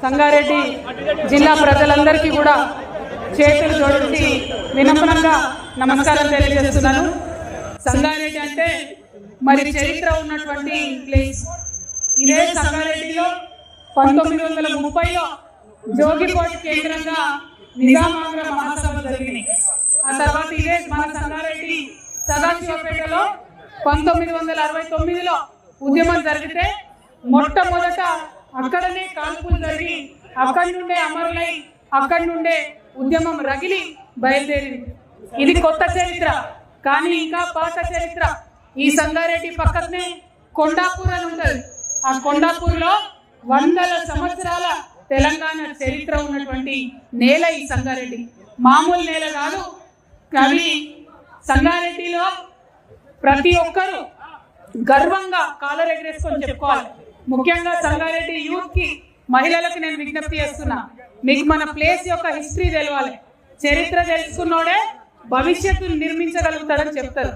సంగారెడ్డి జిల్లా ప్రజలందరికీ కూడా చేతులు జోడించి వినమ్రంగా నమస్కారం తెలియజేస్తున్నాను. సంగారెడ్డి అంటే మరి చరిత్ర ఉన్నటువంటి ప్లేస్. ఇదే సంగారెడ్డిలో 1930లో జోగిపోట్ కేంద్రంగా నిజామాంధ్ర మహాసభ జరిగింది. ఆ తర్వాత ఇదే మన సంగారెడ్డి సదాశివపేటలో 1969లో ఉద్యమం జరిగితే మొట్టమొదట అక్కడనే కాల్పులు జరిగి అక్కడి నుండే అమరులై అక్కడి నుండే ఉద్యమం రగిలి బయలుదేరింది. ఇది కొత్త చరిత్ర, కానీ ఇంకా పాత చరిత్ర. ఈ సంగారెడ్డి పక్కనే కొండాపూర్ అని ఉంటుంది. ఆ కొండాపూర్లో వందల సంవత్సరాల తెలంగాణ చరిత్ర ఉన్నటువంటి నేల ఈ సంగారెడ్డి. మామూలు నేల కాదు. కానీ సంగారెడ్డిలో ప్రతి ఒక్కరూ గర్వంగా కాలర్ ఎగరేసుకొని చెప్పుకోవాలి. ముఖ్యంగా సంగారెడ్డి యూత్ కి, మహిళలకు నేను విజ్ఞప్తి చేస్తున్నా, మీకు మన ప్లేస్ యొక్క హిస్టరీ తెలవాలి. చరిత్ర తెలుసుకున్నోడే భవిష్యత్తును నిర్మించగలుగుతాడని చెప్తారు.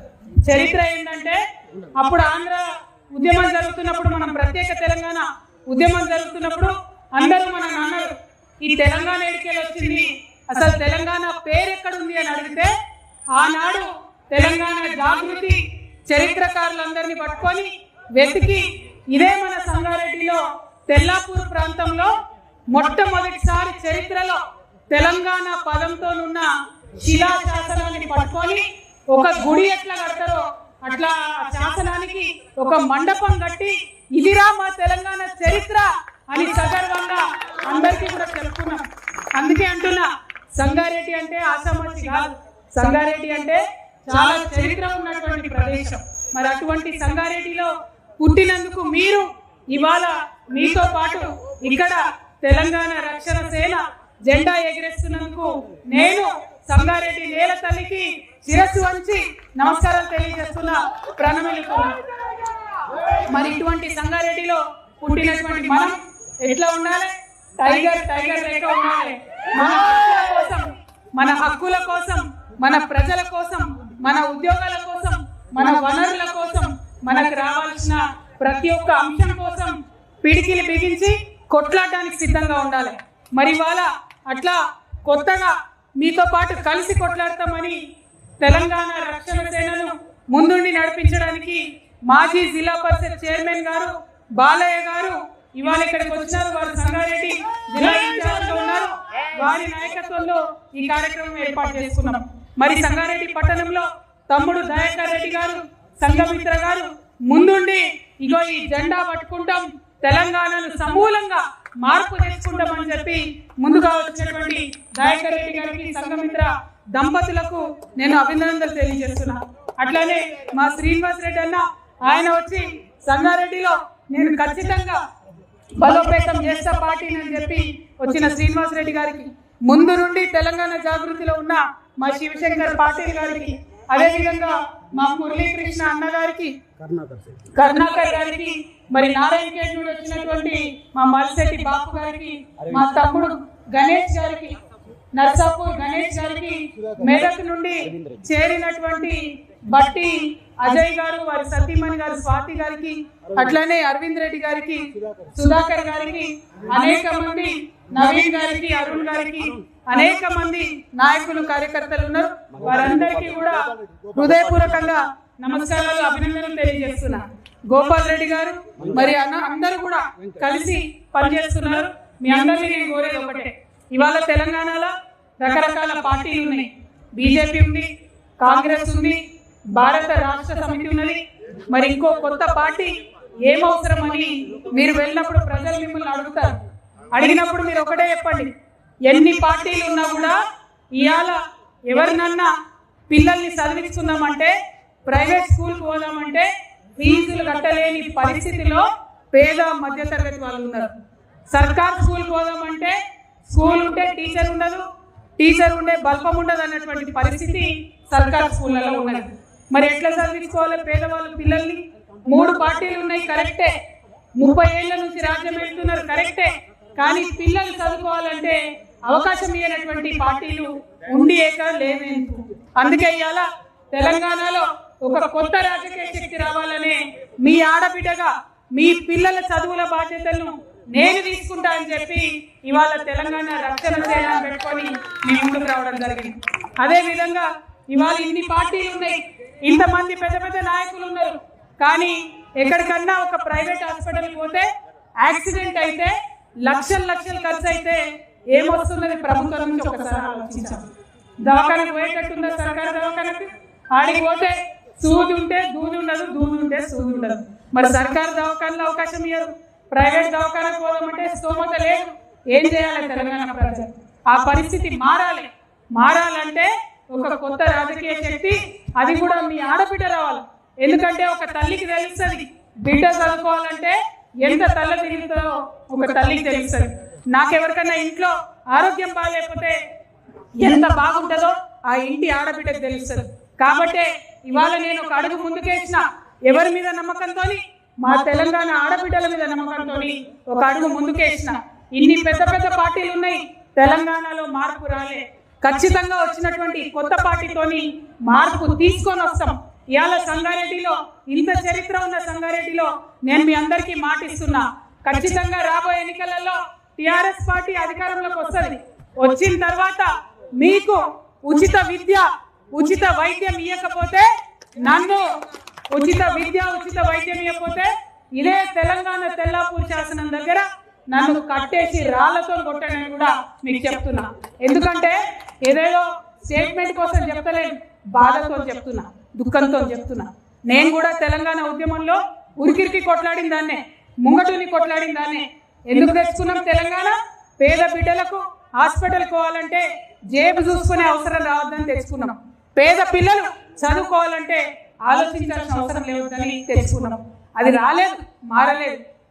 చరిత్ర ఏంటంటే అప్పుడు ఆంధ్ర ఉద్యమం జరుగుతున్నప్పుడు, మనం ప్రత్యేక తెలంగాణ ఉద్యమం జరుగుతున్నప్పుడు అందరూ మన నాన్నలు ఈ తెలంగాణ ఎడికెళ్ళి వచ్చింది, అసలు తెలంగాణ పేరు ఎక్కడుంది అని అడిగితే ఆనాడు తెలంగాణ జాగృతి చరిత్రకారులందరినీ పట్టుకొని వెతికి ఇదే మన సంగారెడ్డిలో తెల్లాపూర్ ప్రాంతంలో మొట్టమొదటిసారి చరిత్రలో తెలంగాణ పదంతోనున్న శిలా శాసనాన్ని పట్టుకొని ఒక గుడి ఎట్లా కడతారో అట్లా ఆ శాసనానికి ఒక మండపం కట్టి ఇదిరా మా తెలంగాణ చరిత్ర అని సగర్వంగా అందరికీ కూడా చెప్పుకున్నాం. అందుకే అంటున్నా, సంగారెడ్డి అంటే ఆసామాసి కాదు. సంగారెడ్డి అంటే చాలా చరిత్ర ఉన్నటువంటి ప్రదేశం. మరి అటువంటి సంగారెడ్డిలో పుట్టినందుకు మీరు ఇవాళ మీతో పాటు ఇక్కడ తెలంగాణ రక్షణ సేన జెండా ఎగిరేస్తున్నందుకు నేను సంగారెడ్డి నేల తల్లికి శిరస్సు వంచి నమస్కారం తెలియజేస్తున్నా, ప్రణమిల్లుతున్నా. మరి ఇటువంటి సంగారెడ్డిలో పుట్టినటువంటి మనం ఎట్లా ఉండాలి? టైగర్ లెక్క ఉండాలి. మన హక్కుల కోసం, మన ప్రజల కోసం, మన ఉద్యోగాల కోసం, మన వనరుల కోసం, మనకు రావాల్సిన ప్రతి ఒక్క అంశం కోసం పిడికిలి బిగించి కొట్లాడడానికి సిద్ధంగా ఉండాలి. మరి ఇవాళ అట్లా కొత్తగా మీతో పాటు కలిసి కొట్లాడతామని తెలంగాణ రక్షణ సేనను ముందుండి నడిపించడానికి మాజీ జిల్లా పరిషత్ చైర్మన్ గారు బాలయ్య గారు ఇవాళ ఇక్కడికి వచ్చారు. వారు సంగారెడ్డి జిల్లా ఇన్ఛార్జిగా ఉన్నారు. వారి నాయకత్వంలో ఈ కార్యక్రమం ఏర్పాటు చేసుకున్నాం. మరి సంగారెడ్డి పట్టణంలో తమ్ముడు దయాకర్ రెడ్డి గారు, సంఘమిత్ర గారు ముందుండి ఇగో ఈ జెండా పట్టుకుంటాం, తెలంగాణను సమూలంగా మార్పు తెచ్చుకుంటామని చెప్పి ముందుగా వచ్చినటువంటి దయాకర్ రెడ్డి గారికి, సంఘమిత్ర దంపతులకు నేను అభినందనలు తెలియజేస్తున్నా. అట్లానే మా శ్రీనివాస్ రెడ్డి అన్న, ఆయన వచ్చి సంగారెడ్డిలో నేను ఖచ్చితంగా బలోపేతం చేస్తా పార్టీని అని చెప్పి వచ్చిన శ్రీనివాస్ రెడ్డి గారికి, ముందు నుండి తెలంగాణ జాగృతిలో ఉన్న మా శివశంకర్ పాటిల్ గారికి, అదేవిధంగా మా మురళీకృష్ణ అన్న గారికి, కరుణాకర్ గారికి, మరి నారాయణ ఖేడ్ నుండి వచ్చినటువంటి మా మల్శెట్టి బాపు గారికి, మా తమ్ముడు గణేష్ గారికి, నర్సాపూర్ గణేష్ గారికి, మేదక్ నుండి చేరినటువంటి బట్టి అజయ్ గారు, వారి సతీమణి గారు స్వాతి గారికి, అట్లానే అరవింద్ రెడ్డి గారికి, సుధాకర్ గారికి, అనేక మంది నవీన్ గారికి, అరుణ్ గారికి, అనేక మంది నాయకులు కార్యకర్తలు ఉన్నారు. వారందరికీ కూడా హృదయపూర్వకంగా నమస్కారాలు, అభినందనలు తెలియజేస్తున్నా. గోపాల్ రెడ్డి గారు మరి అందరూ కూడా కలిసి పనిచేస్తున్నారు. మీ అందరినీ నేను కోరేది ఒకటే, ఇవాళ తెలంగాణలో రకరకాల పార్టీలు ఉన్నాయి. బీజేపీ ఉంది, కాంగ్రెస్ ఉంది, భారత రాష్ట్ర సమితి ఉన్నది. మరి ఇంకో కొత్త పార్టీ ఏమవసరమని మీరు వెళ్ళినప్పుడు ప్రజలు మిమ్మల్ని అడుగుతారు. అడిగినప్పుడు మీరు ఒకటే చెప్పండి, ఎన్ని పార్టీలు ఉన్నా కూడా ఇవాళ ఎవరినన్నా పిల్లల్ని చదివించుకుందామంటే, ప్రైవేట్ స్కూల్కి పోదామంటే ఫీజులు కట్టలేని పరిస్థితిలో పేద మధ్యతరగతి వాళ్ళు ఉన్నారు. సర్కార్ స్కూల్కి పోదామంటే స్కూల్ ఉంటే టీచర్ ఉండదు, టీచర్ ఉండే బల్పం ఉండదు అన్నటువంటి పరిస్థితి సర్కార్ స్కూళ్ళలో ఉన్నది. మరి ఎట్లా చదివించుకోవాలి పేదవాళ్ళు పిల్లల్ని? 3 పార్టీలు ఉన్నాయి, కరెక్టే. 30 ఏళ్ల నుంచి రాజ్యం వెళ్తున్నారు, కరెక్టే. కానీ పిల్లలు చదువుకోవాలంటే అవకాశం ఇవ్వనటువంటి పార్టీలు ఉండి లేదు. అందుకే ఇవాళ తెలంగాణలో ఒక కొత్త రాజకీయ శక్తి రావాలనే మీ ఆడబిడ్డగా మీ పిల్లల చదువుల బాధ్యతలను నేను తీసుకుంటా అని చెప్పి ఇవాళ తెలంగాణ రక్షణ సేన పెట్టుకొని మీ ముందుకు రావడం జరిగింది. అదే విధంగా ఇవాళ ఇన్ని పార్టీలు ఉన్నాయి, ఇంతమంది పెద్ద పెద్ద నాయకులు ఉన్నారు, కానీ ఎక్కడికన్నా ఒక ప్రైవేట్ హాస్పిటల్ పోతే యాక్సిడెంట్ అయితే లక్షలు ఖర్చు అయితే ఏమొస్తున్నది ప్రభుత్వం నుంచి ఒకసారి ఆలోచించాం. దవాఖానకు పోయేటట్టుందా సర్కారు దవాఖానకు? ఆడికి పోతే సూది ఉంటే దూది ఉండదు, దూది ఉంటే సూది ఉండదు. మరి సర్కారు దవాఖానలో అవకాశం ఇయ్యరు, ప్రైవేట్ దవాఖానకు పోదామంటే స్తోమత లేదు. ఏం చేయాలి తెలంగాణ ప్రజలు? ఆ పరిస్థితి మారాలంటే ఒక కొత్త రాజకీయ శక్తి, అది కూడా మీ ఆడబిడ్డ రావాలి. ఎందుకంటే ఒక తల్లికి తెలుస్తుంది బిడ్డ చదువుకోవాలంటే ఎంత తల్ల తిరుగుతుందో ఒక తల్లికి తెలుస్తుంది. నాకెవరికన్నా ఇంట్లో ఆరోగ్యం బాగాలేకపోతే ఎంత బాగుంటుందో ఆ ఇంటి ఆడబిడ్డకు తెలుస్తుంది. కాబట్టే ఇవాళ నేను ఒక అడుగు ముందుకేసిన, ఎవరి మీద నమ్మకంతో? మా తెలంగాణ ఆడబిడ్డల మీద నమ్మకంతో ఒక అడుగు ముందుకేసిన. ఇన్ని పెద్ద పెద్ద పార్టీలు ఉన్నాయి, తెలంగాణలో మార్పు రాలే. ఖచ్చితంగా వచ్చినటువంటి కొత్త పార్టీతోని మార్పు తీసుకొని వస్తాం. ఇవాళ సంగారెడ్డిలో ఇంత చరిత్ర ఉన్న సంగారెడ్డిలో నేను మీ అందరికీ మాటిస్తున్నా, ఖచ్చితంగా రాబోయే ఎన్నికలలో టిఆర్ఎస్ పార్టీ అధికారంలోకి వస్తుంది. వచ్చిన తర్వాత మీకు ఉచిత విద్య ఉచిత వైద్యం ఇవ్వకపోతే, నన్ను ఉచిత విద్య ఉచిత వైద్యం ఇవ్వకపోతే ఇదే తెలంగాణ తెల్లాపూర్ శాసనం దగ్గర నన్ను కట్టేసి రాళ్లతో కొట్టనని కూడా మీకు చెప్తున్నా. ఎందుకంటే ఏదేదో స్టేట్మెంట్ కోసం చెప్తలేను, బాధతో చెప్తున్నా, దుఃఖంతో చెప్తున్నా. నేను కూడా తెలంగాణ ఉద్యమంలో ఉరికిరికి కొట్లాడిన దాన్నే, ముంగటుని కొట్లాడిన దాన్నే. ఎందుకు తెచ్చుకున్నాం తెలంగాణ? పేద బిడ్డలకు హాస్పిటల్ పోవాలంటే జేబు చూసుకునే అవసరం రావద్దని తెచ్చుకున్నాం. పేద పిల్లలు చదువుకోవాలంటే ఆలోచించాల్సిన అవసరం లేవద్దని తెచ్చుకున్నాం. అది రాలేదు,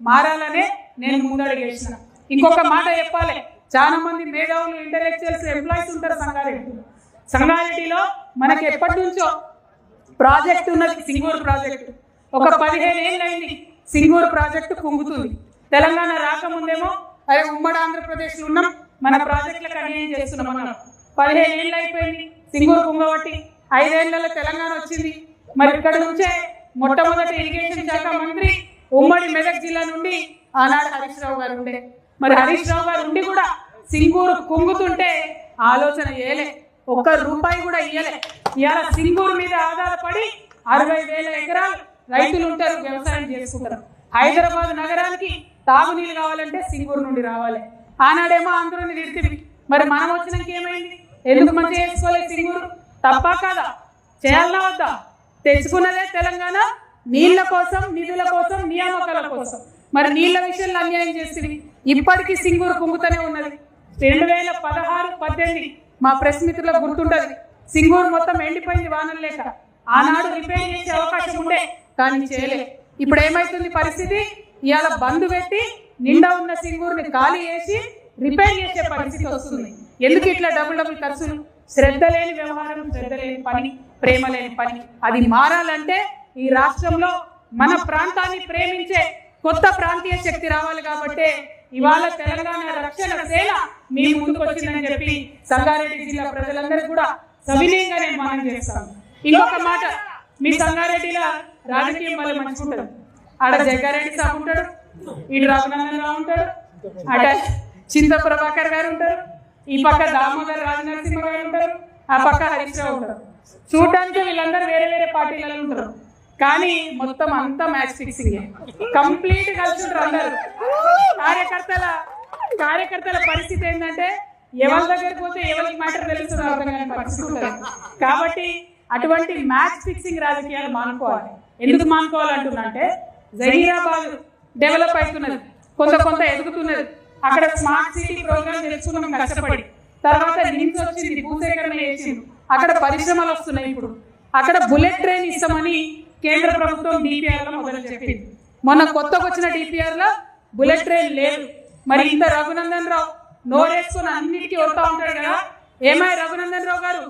మారాలనే నేను ముందడుగేసిన. ఇంకొక మాట చెప్పాలి, చాలా మంది మేధావులు ఇంటెలెక్చువల్స్ ఎంప్లాయీస్ ఉంటారు సంగారెడ్డిలో. మనకి ఎప్పటి నుంచో ప్రాజెక్ట్ ఉన్నది, సింగూరు ప్రాజెక్టు. ఒక 15 ఏళ్ళు అయింది సింగూరు ప్రాజెక్టు కుంగుతుంది. తెలంగాణ రాకముందేమో అదే ఉమ్మడి ఆంధ్రప్రదేశ్లో ఉన్నాం, మన ప్రాజెక్టులకు అన్యాయం చేస్తున్నాం అన్నాం. 15 ఏళ్ళు అయిపోయింది సింగూరు కుంగబట్టి, 5 ఏళ్లలో తెలంగాణ వచ్చింది. మరి ఇక్కడ నుంచే మొట్టమొదటి ఇరిగేషన్ శాఖ మంత్రి ఉమ్మడి మెదక్ జిల్లా నుండి ఆనాడు హరీష్ రావు గారు ఉండే. మరి హరీష్ రావు గారు ఉండి కూడా సింగూరు కుంగుతుంటే ఆలోచన చేయలే, ఒక్క రూపాయి కూడా ఇయ్యలే. ఇవాళ సింగూరు మీద ఆధారపడి 60,000 ఎకరాలు రైతులు ఉంటారు, వ్యవసాయం చేసుకుంటారు. హైదరాబాద్ నగరానికి తాగునీళ్ళు కావాలంటే సింగూరు నుండి రావాలి. ఆనాడేమో ఆంధ్రుని తిరిగి, మరి మనం వచ్చినాక ఏమైంది? ఎందుకు మంచిగా చేసుకోలేదు సింగూరు? తప్పా కాదా? చేయాలన్నా వద్దా? తెచ్చుకున్నదే తెలంగాణ నీళ్ల కోసం, నిధుల కోసం, నియామకాల కోసం. మరి నీళ్ల విషయంలో అన్యాయం చేసింది. ఇప్పటికీ సింగూరు కుంగుతూనే ఉన్నది. 2016-18 మా ప్రెస్ మిత్రులకు గుర్తుంటది, సింగూరు మొత్తం ఎండిపోయింది వానలు లేక. ఆనాడు రిపేర్ చేసే అవకాశం ఉండే, కానీ చేయలే. ఇప్పుడు ఏమైతుంది పరిస్థితి? ఇవాళ బంద్ పెట్టి నిండా ఉన్న సింగూరుని ఖాళీ చేసి రిపేర్ చేసే పరిస్థితి వస్తుంది. ఎందుకు ఇట్లా డబుల్ ఖర్చులు? శ్రద్ధ లేని వ్యవహారం, శ్రద్ధ లేని పని, ప్రేమ లేని పని. అది మారాలంటే ఈ రాష్ట్రంలో మన ప్రాంతాన్ని ప్రేమించే కొత్త ప్రాంతీయ శక్తి రావాలి. కాబట్టి ఇవాళ తెలంగాణ రక్షణ సేన మీ ముందుకు వచ్చిందని చెప్పి సంగారెడ్డి జిల్లా ప్రజలందరికీ కూడా సవినయంగా నేను మనం చేస్తాను. ఇంకొక మాట, మీ సంగారెడ్డిలో రాజకీయం వల్ల మంచిగా ఉంటుంది. ఆడ జగ్గారెడ్డి సాబ్ ఉంటాడు, ఇటు రఘునందన్ రావు ఉంటాడు, అట చింత ప్రభాకర్ గారు ఉంటారు, ఈ పక్క దామోదర్ రాజనరసింహ గారు ఉంటారు, ఆ పక్క హరీష్ రావు ఉంటారు. చూడడానికి వీళ్ళందరూ వేరే వేరే పార్టీలలో ఉంటారు, కానీ మొత్తం అంతా మ్యాచ్ ఫిక్సింగ్, కంప్లీట్ కలిసి ఉంటారు అందరు. కార్యకర్తల పరిస్థితి ఏంటంటే ఎవరి దగ్గరికి పోతే ఎవరికి మ్యాటర్ తెలుస్తుందో అర్థం కాని పరిస్థితి ఉంటుంది. కాబట్టి అటువంటి మ్యాచ్ ఫిక్సింగ్ రాజకీయాలు మానుకోవాలి. ఎందుకు మానుకోవాలంటున్నా అంటే, జహీరాబాద్ డెవలప్ అవుతున్నది, కొంత ఎదుగుతున్నది. అక్కడ స్మార్ట్ సిటీ ప్రోగ్రామ్ తెలుసుకున్నాం కష్టపడి. తర్వాత నిమ్స్ వచ్చింది, భూసేకరణ చేసింది, అక్కడ పరిశ్రమలు వస్తున్నాయి. ఇప్పుడు అక్కడ బుల్లెట్ ట్రైన్ ఇస్తామని కేంద్ర ప్రభుత్వం DPR లో మొదలు చెప్పింది. మొన్న కొత్తగా వచ్చిన DPR లో బుల్లెట్ ట్రైన్ లేదు. మరి ఇంత రఘునందన్ రావు నోరేసుకుని అన్నిటికీ వస్తూ ఉంటాడు కదా, ఏమై రఘునందన్ రావు గారు,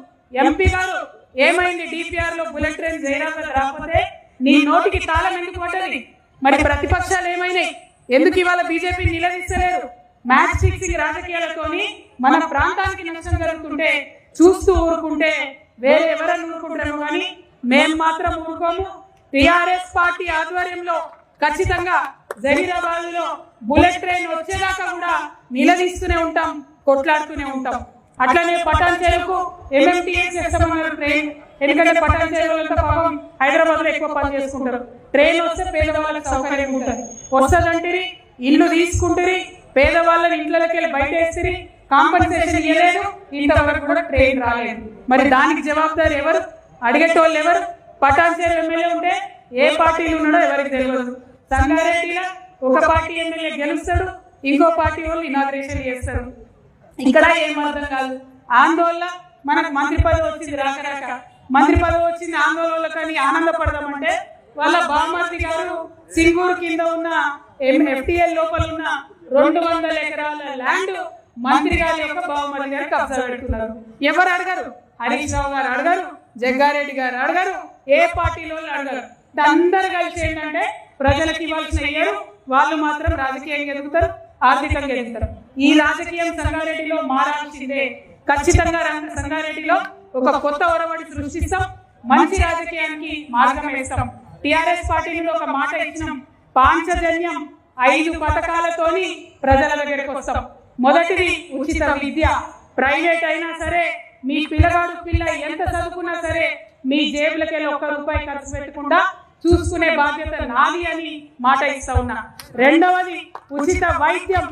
MP గారు, ఏమైంది DPR లో బుల్లెట్ ట్రైన్ జైరాబాద్ రాకపోతే నీ నోటికి తాళం ఎందుకు పడ్డది? మరి ప్రతిపక్షాలు ఏమైనాయి? ఎందుకు ఇవాళ బీజేపీ నిలదీస్తలేరు? మ్యాచ్ ఫిక్సింగ్ రాజకీయాలతోని మన ప్రాంతానికి నష్టం జరుగుతుంటే చూస్తూ ఊరుకుంటే వేరే ఎవరైనా ఊరుకుంటారేమో కానీ మేము మాత్రం ఊరుకోము. టిఆర్ఎస్ పార్టీ ఆధ్వర్యంలో ఖచ్చితంగా జహీరాబాద్ లో బుల్లెట్ ట్రైన్ వచ్చేదాకా కూడా నిలదీస్తూనే ఉంటాం, కొట్లాడుతూనే ఉంటాం. అట్లనే పటాన్ చెరువుకు MMTS చేస్తామన్నారు ట్రైన్. ఎందుకంటే పటాన్ చెరువులంతా పాపం హైదరాబాద్ లో ఎక్కువ పని చేసుకుంటారు. ట్రైన్ వస్తే పేదవాళ్ళకి సౌకర్యం ఉంటుంది. వస్తుందంటే ఇల్లు తీసుకుంటారు, పేదవాళ్ళని ఇంట్లోకి వెళ్ళి బయట వేసి కాంపన్సేషన్ ఇవ్వలేదు, ఇంతవరకు కూడా ట్రైన్ రాలేదు. మరి దానికి జవాబుదారు ఎవరు? అడిగేటోళ్ళు ఎవరు? పటాన్ చెరువు ఎమ్మెల్యే ఉంటే ఏ పార్టీలు ఉన్నాడో ఎవరికి తెలియదు. సంగారెడ్డిలో ఒక పార్టీ ఎమ్మెల్యే గెలుస్తాడు, ఇంకో పార్టీ వాళ్ళు ఇనాగ్రేషన్ చేస్తారు. ఇక్కడ ఏం అర్థం కాదు. ఆందోళన మనకు మంత్రి పదవి వచ్చింది, రాక మంత్రి పదవి వచ్చింది ఆందోళన కానీ ఆనందపడదామంటే వాళ్ళ బామ్మర్ది గారు సింగూరు కింద ఉన్న FTL లోపల ఉన్న 200 ఎకరాల ల్యాండ్ మంత్రి గారి యొక్క బామ్మర్ది గారు కబ్జా పెట్టుకున్నారు. ఎవరు అడగరు? హరీష్ రావు గారు అడగరు, జగ్గారెడ్డి గారు అడగరు, ఏ పార్టీలో అడగరు. అందరు కలిసి ఏంటంటే ప్రజలకు ఇవ్వాల్సిన ఇయ్యరు, వాళ్ళు మాత్రం రాజకీయంగా ఎదుగుతారు, ఆర్థికంగా ఎదుగుతారు. ఈ రాజకీయం సంగారెడ్డిలో మారాల్సిందే. ఖచ్చితంగా సంగారెడ్డిలో ఒక కొత్త ఒరవడి సృష్టిస్తాం, మంచి రాజకీయానికి మార్గం వేస్తాం. టిఆర్ఎస్ పార్టీ నుండి ఒక మాట ఇచ్చినాం, పాంచజన్యం 5 పథకాలతోని ప్రజల దగ్గరికి వస్తాం. మొదటిది ఉచిత విద్య. ప్రైవేట్ అయినా సరే, మీ పిల్లగాడు పిల్ల ఎంత చదువుకున్నా సరే మీ జేబులకి వెళ్ళి 1 రూపాయి ఖర్చు పెట్టకుండా చూసుకునే బాధ్యత నాది అని మాట ఇస్తా ఉన్నా. రెండవది ఉచిత వైద్యం.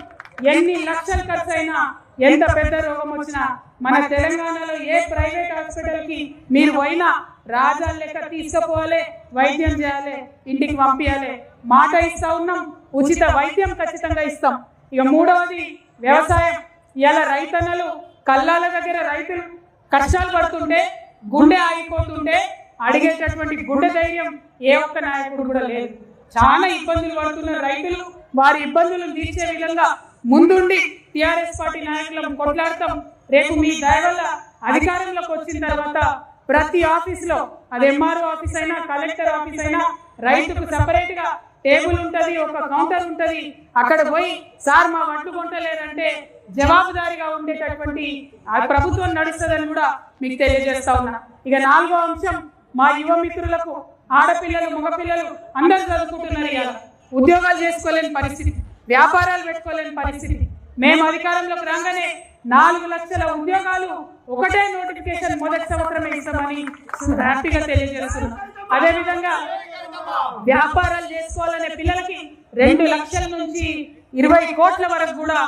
ఎన్ని లక్షలు ఖర్చు అయినా, ఎంత పెద్ద రోగం వచ్చినా మన తెలంగాణలో ఏ ప్రైవేట్ హాస్పిటల్ కి మీరు పోయినా రాజాల లెక్క తీసుకుపోవాలి, వైద్యం చేయాలి, ఇంటికి పంపించాలి. మాట ఇస్తా ఉన్నాం, ఉచిత వైద్యం ఖచ్చితంగా ఇస్తాం. ఇక మూడవది వ్యవసాయం. ఇలా రైతన్నలు కల్లాల దగ్గర రైతులు కష్టాలు పడుతుంటే, గుండె ఆగిపోతుంటే అడిగేటటువంటి గుండె ధైర్యం ఏ ఒక్క నాయకుడు కూడా లేదు. చాలా ఇబ్బందులు పడుతున్న రైతులు, వారి ఇబ్బందులను తీర్చే విధంగా ముందుండి టిఆర్ఎస్ పార్టీ నాయకులను కొట్లాడతాం. రేపు మీ దయ వల్ల అధికారంలోకి వచ్చిన తర్వాత ప్రతి ఆఫీసులో, అది MRO ఆఫీస్ అయినా, కలెక్టర్ ఆఫీస్ అయినా, రైతుకు సపరేట్ గా టేబుల్ ఉంటది, ఒక కౌంటర్ ఉంటది. అక్కడ పోయి సార్ మా వడ్లు కొంటలేదంటే జవాబుదారిగా ఉండేటటువంటి ప్రభుత్వం నడుస్తుందని కూడా మీకు తెలియజేస్తా ఉన్నా. ఇక 4వ అంశం, మా యువ మిత్రులకు, ఆడపిల్లలు మగపిల్లలు అందరూ చదువుకుంటున్నారు. ఇలా ఉద్యోగాలు చేసుకోలేని పరిస్థితి, వ్యాపారాలు పెట్టుకోలేని పరిస్థితి. మేము అధికారంలోకి రాగానే 4 లక్షల ఉద్యోగాలు ఒకటే నోటిఫికేషన్ మొదటి సంవత్సరమే ఇస్తామని హ్యాపీగా తెలియజేస్తున్నాం. అదేవిధంగా వ్యాపారాలు చేసుకోవాలనే పిల్లలకి 2 లక్షల నుంచి 20 కోట్ల వరకు కూడా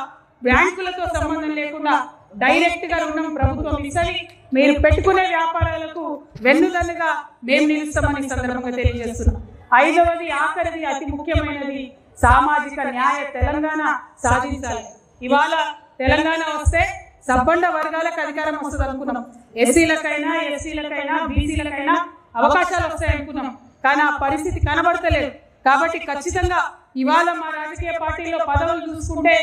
బ్యాంకులతో సంబంధం లేకుండా డైరెక్ట్ గా రుణం ప్రభుత్వం ఇస్తుంది. మీరు పెట్టుకునే వ్యాపారాలకు వెన్నుదన్నుగా మేము నిలుస్తామని సందర్భంగా తెలియజేస్తున్నాం. 5వది ఆఖరిది అతి ముఖ్యమైనది, సామాజిక న్యాయ తెలంగాణ సాధించాలి. ఇవాళ తెలంగాణ వస్తే సబ్బండ వర్గాలకు అధికారం వస్తుంది అనుకున్నాం. ఎస్సీలకైనా, ఎస్సీలకైనా, బీసీలకైనా అవకాశాలు వస్తాయి అనుకున్నాం. కానీ ఆ పరిస్థితి కనబడతలేదు. కాబట్టి ఖచ్చితంగా ఇవాళ మా రాజకీయ పార్టీలో పదవులు చూసుకుంటే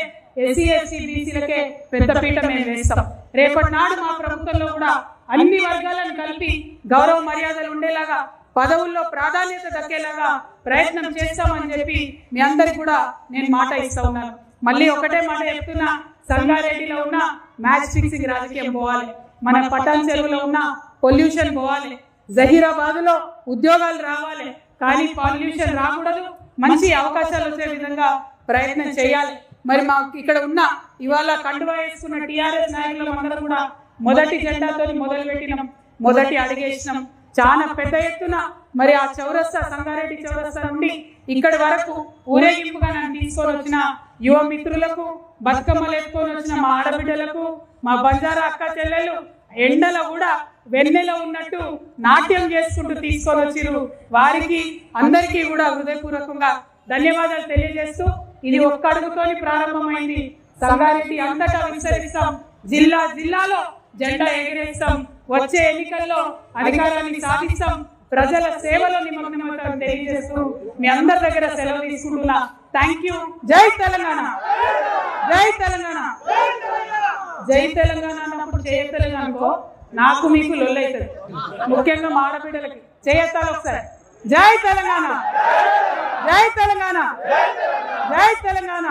ఎస్సీ, ఎస్టీ, బీసీలకే పెద్ద పీట మేము వేస్తాం. రేపటి నాడు మా ప్రభుత్వంలో కూడా అన్ని వర్గాలను కలిపి గౌరవ మర్యాదలు ఉండేలాగా, పదవుల్లో ప్రాధాన్యత దక్కేలాగా ప్రయత్నం చేస్తామని చెప్పి మీ అందరికి కూడా నేను మాట ఇస్తా ఉన్నాను. మళ్ళీ ఒకటే మాట చెప్తున్నా, సంగారెడ్డిలో ఉన్న మ్యాచ్ ఫిక్సింగ్ రాజకీయం పోవాలి, మన పటాన్ చెరువులో ఉన్న పొల్యూషన్ పోవాలి, జహీరాబాద్ లో ఉద్యోగాలు రావాలి, కానీ పొల్యూషన్ రాకూడదు, మంచి అవకాశాలు వచ్చే విధంగా ప్రయత్నం చేయాలి. మరి మాకు ఇక్కడ ఉన్న ఇవాళ కండువా వేసుకున్న టిఆర్ఎస్ నాయకులు అందరూ కూడా మొదటి జెండాతో మొదలు పెట్టినాం, మొదటి అడిగేసినాం. చాలా పెద్ద ఎత్తున మరి ఆ చౌరస్తా, సంగారెడ్డి చౌరస్తా నుండి ఇక్కడి వరకు ఊరేగింపుగా నన్ను తీసుకొని వచ్చిన యువ మిత్రులకు, బతుకమ్మలు ఎత్తుకొని వచ్చిన మా ఆడబిడ్డలకు, మా బంజారా అక్క చెల్లెలు ఎండలో కూడా వెన్నెల ఉన్నట్టు నాట్యం చేసుకుంటూ తీసుకొని వచ్చిరు. వారికి అందరికీ కూడా హృదయపూర్వకంగా ధన్యవాదాలు తెలియజేస్తూ, ఇది ఒక్క అడుగుతోని ప్రారంభమైంది. సంగారెడ్డి అంతటా విస్తరిస్తాం, జిల్లా జిల్లాలో జెండా ఎగిరేస్తాం, వచ్చే ఎన్నికల్లో అధికారాన్ని సాధిస్తాం, ప్రజల సేవలో నిమగ్నమవుతామని తెలియజేస్తూ మీ అందరి దగ్గర సెలవు తీసుకుంటున్నా. Thank you. జై తెలంగాణ, జై తెలంగాణ, జై తెలంగాణ అన్నప్పుడు జై తెలంగాణకో నాకు మీకు లొల్లైతుంది. ముఖ్యంగా మా ఆడబిడ్డలకి చేయత్తాలి ఒకసారి. జై తెలంగాణ, జై తెలంగాణ, జై తెలంగాణ.